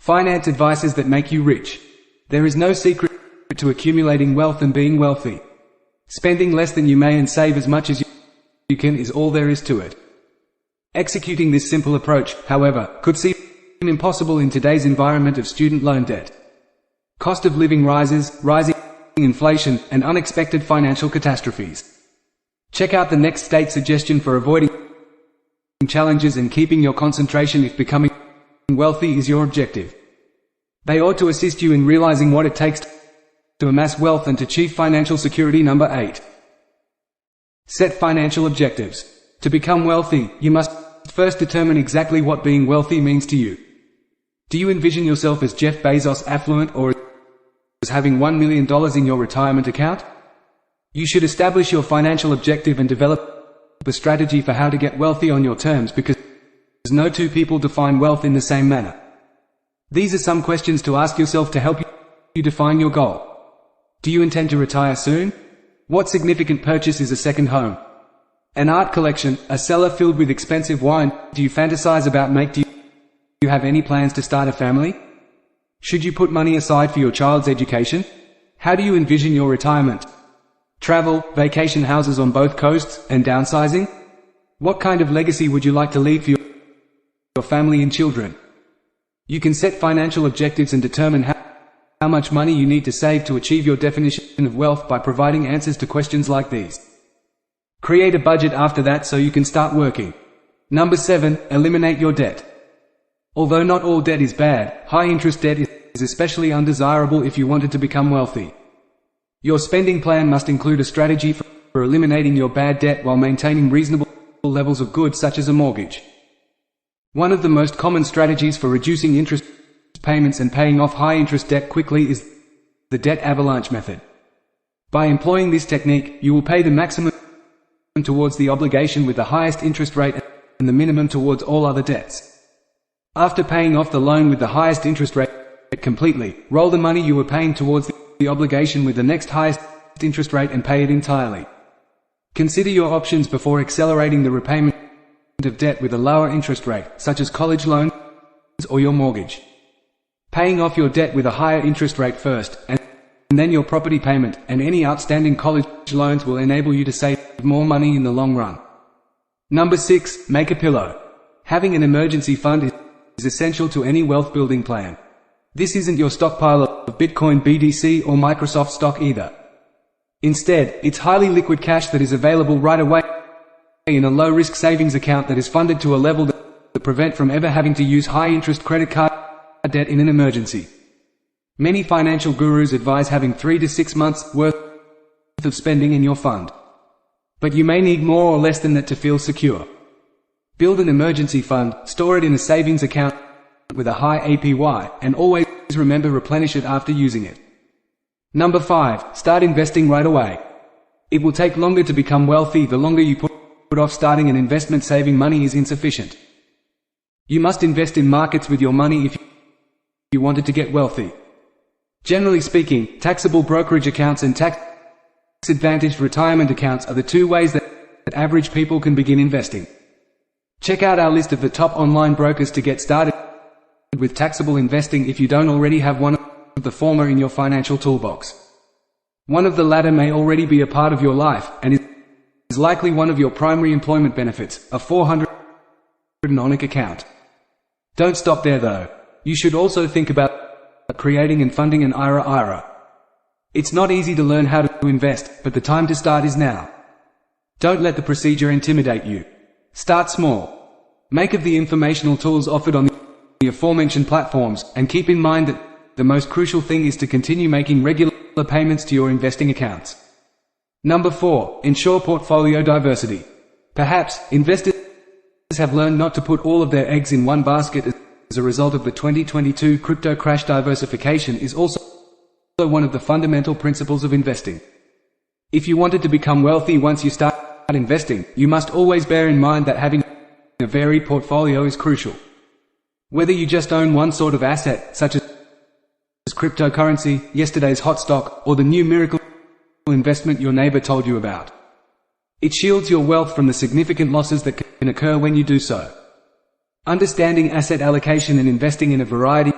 Finance advices that make you rich. There is no secret to accumulating wealth and being wealthy. Spending less than you may and save as much as you can is all there is to it. Executing this simple approach, however, could seem impossible in today's environment of student loan debt. Cost of living rises, rising inflation, and unexpected financial catastrophes. Check out the next state suggestion for avoiding challenges and keeping your concentration if becoming wealthy is your objective. They ought to assist you in realizing what it takes to amass wealth and to achieve financial security. Number 8. Set financial objectives. To become wealthy, you must first determine exactly what being wealthy means to you. Do you envision yourself as Jeff Bezos affluent, or as having $1 million in your retirement account? You should establish your financial objective and develop a strategy for how to get wealthy on your terms, because no two people define wealth in the same manner. These are some questions to ask yourself to help you define your goal. Do you intend to retire soon? What significant purchase is a second home? An art collection? A cellar filled with expensive wine? Do you fantasize about Do you have any plans to start a family? Should you put money aside for your child's education? How do you envision your retirement? Travel, vacation houses on both coasts, and downsizing? What kind of legacy would you like to leave for your family and children? You can set financial objectives and determine how much money you need to save to achieve your definition of wealth by providing answers to questions like these. Create a budget after that so you can start working. Number 7. Eliminate your debt. Although not all debt is bad, high-interest debt is especially undesirable if you wanted to become wealthy. Your spending plan must include a strategy for eliminating your bad debt while maintaining reasonable levels of goods such as a mortgage. One of the most common strategies for reducing interest payments and paying off high-interest debt quickly is the debt avalanche method. By employing this technique, you will pay the maximum towards the obligation with the highest interest rate and the minimum towards all other debts. After paying off the loan with the highest interest rate completely, roll the money you were paying towards the obligation with the next highest interest rate and pay it entirely. Consider your options before accelerating the repayment of debt with a lower interest rate, such as college loans or your mortgage. Paying off your debt with a higher interest rate first, and then your property payment, and any outstanding college loans will enable you to save more money in the long run. Number 6. Make a pillow. Having an emergency fund is essential to any wealth-building plan. This isn't your stockpile of Bitcoin BTC or Microsoft stock either. Instead, it's highly liquid cash that is available right away in a low-risk savings account that is funded to a level that prevents from ever having to use high-interest credit card debt in an emergency. Many financial gurus advise having 3 to 6 months' worth of spending in your fund. But you may need more or less than that to feel secure. Build an emergency fund, store it in a savings account with a high APY, and always remember replenish it after using it. Number 5. Start investing right away. It will take longer to become wealthy. The longer you put off starting an investment, saving money is insufficient. You must invest in markets with your money if you wanted to get wealthy. Generally speaking, taxable brokerage accounts and tax-advantaged retirement accounts are the two ways that average people can begin investing. Check out our list of the top online brokers to get started with taxable investing if you don't already have one of the former in your financial toolbox. One of the latter may already be a part of your life, and is likely one of your primary employment benefits, a 400 ONIC account. Don't stop there though. You should also think about creating and funding an IRA. It's not easy to learn how to invest, but the time to start is now. Don't let the procedure intimidate you. Start small. Make of the informational tools offered on the aforementioned platforms, and keep in mind that the most crucial thing is to continue making regular payments to your investing accounts. Number 4. Ensure portfolio diversity. Perhaps investors have learned not to put all of their eggs in one basket. As a result of the 2022 crypto crash, diversification is also one of the fundamental principles of investing. If you wanted to become wealthy once you start investing, you must always bear in mind that having a varied portfolio is crucial. Whether you just own one sort of asset, such as cryptocurrency, yesterday's hot stock, or the new miracle investment your neighbor told you about, it shields your wealth from the significant losses that can occur when you do so. Understanding asset allocation and investing in a variety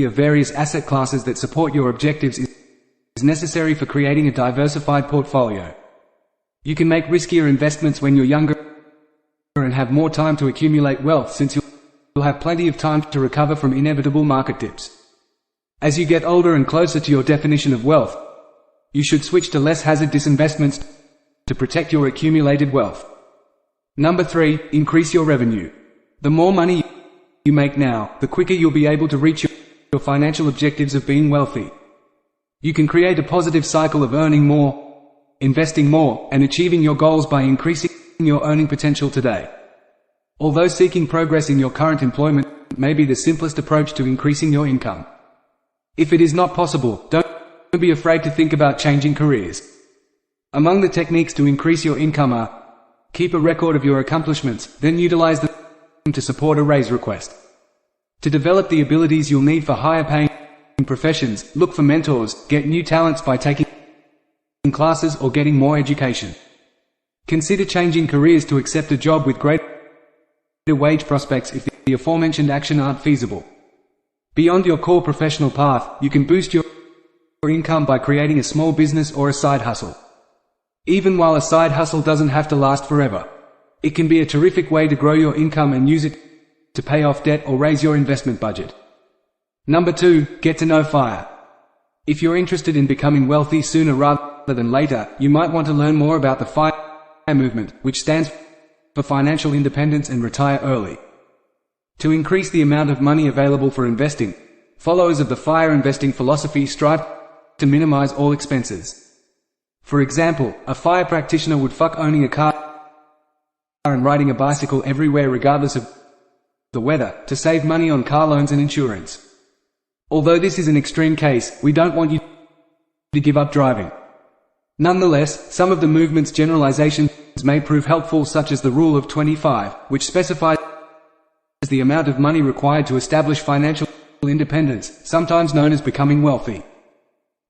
of various asset classes that support your objectives is necessary for creating a diversified portfolio. You can make riskier investments when you're younger and have more time to accumulate wealth, since you'll have plenty of time to recover from inevitable market dips. As you get older and closer to your definition of wealth, you should switch to less hazardous investments to protect your accumulated wealth. Number 3, increase your revenue. The more money you make now, the quicker you'll be able to reach your financial objectives of being wealthy. You can create a positive cycle of earning more, investing more, and achieving your goals by increasing your earning potential today. Although seeking progress in your current employment may be the simplest approach to increasing your income, if it is not possible, don't be afraid to think about changing careers. Among the techniques to increase your income are: keep a record of your accomplishments, then utilize them to support a raise request. To develop the abilities you'll need for higher paying professions, look for mentors, get new talents by taking classes or getting more education. Consider changing careers to accept a job with greater wage prospects if the aforementioned action aren't feasible. Beyond your core professional path, you can boost your income by creating a small business or a side hustle. Even while a side hustle doesn't have to last forever, it can be a terrific way to grow your income and use it to pay off debt or raise your investment budget. Number 2, get to know FIRE. If you're interested in becoming wealthy sooner rather than later, you might want to learn more about the FIRE movement, which stands for Financial Independence and Retire Early. To increase the amount of money available for investing, followers of the FIRE investing philosophy strive to minimize all expenses. For example, a FIRE practitioner would fuck owning a car and riding a bicycle everywhere regardless of the weather, to save money on car loans and insurance. Although this is an extreme case, we don't want you to give up driving. Nonetheless, some of the movement's generalizations may prove helpful, such as the Rule of 25, which specifies the amount of money required to establish financial independence, sometimes known as becoming wealthy.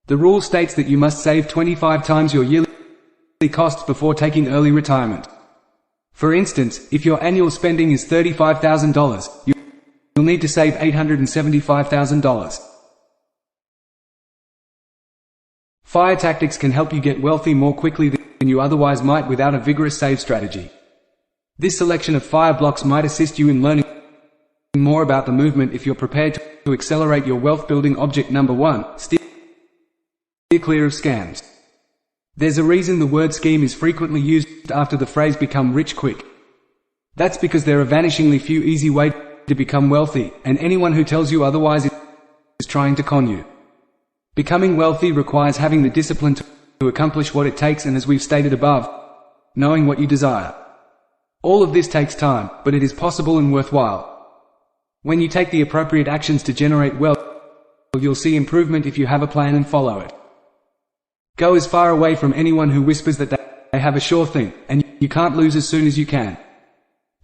The rule states that you must save 25 times your yearly costs before taking early retirement. For instance, if your annual spending is $35,000, you'll need to save $875,000. FIRE tactics can help you get wealthy more quickly than you otherwise might without a vigorous save strategy. This selection of FIRE blocks might assist you in learning more about the movement if you're prepared to accelerate your wealth building. Object number 1, steer clear of scams. There's a reason the word scheme is frequently used after the phrase become rich quick. That's because there are vanishingly few easy ways to become wealthy, and anyone who tells you otherwise is trying to con you. Becoming wealthy requires having the discipline to accomplish what it takes, and as we've stated above, knowing what you desire. All of this takes time, but it is possible and worthwhile. When you take the appropriate actions to generate wealth, you'll see improvement if you have a plan and follow it. Go as far away from anyone who whispers that they have a sure thing, and you can't lose as soon as you can.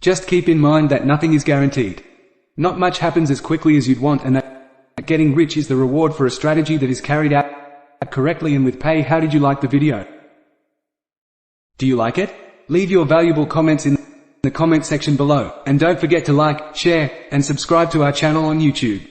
Just keep in mind that nothing is guaranteed. Not much happens as quickly as you'd want, and that getting rich is the reward for a strategy that is carried out correctly and with pay. How did you like the video? Do you like it? Leave your valuable comments in the comment section below, and don't forget to like, share, and subscribe to our channel on YouTube.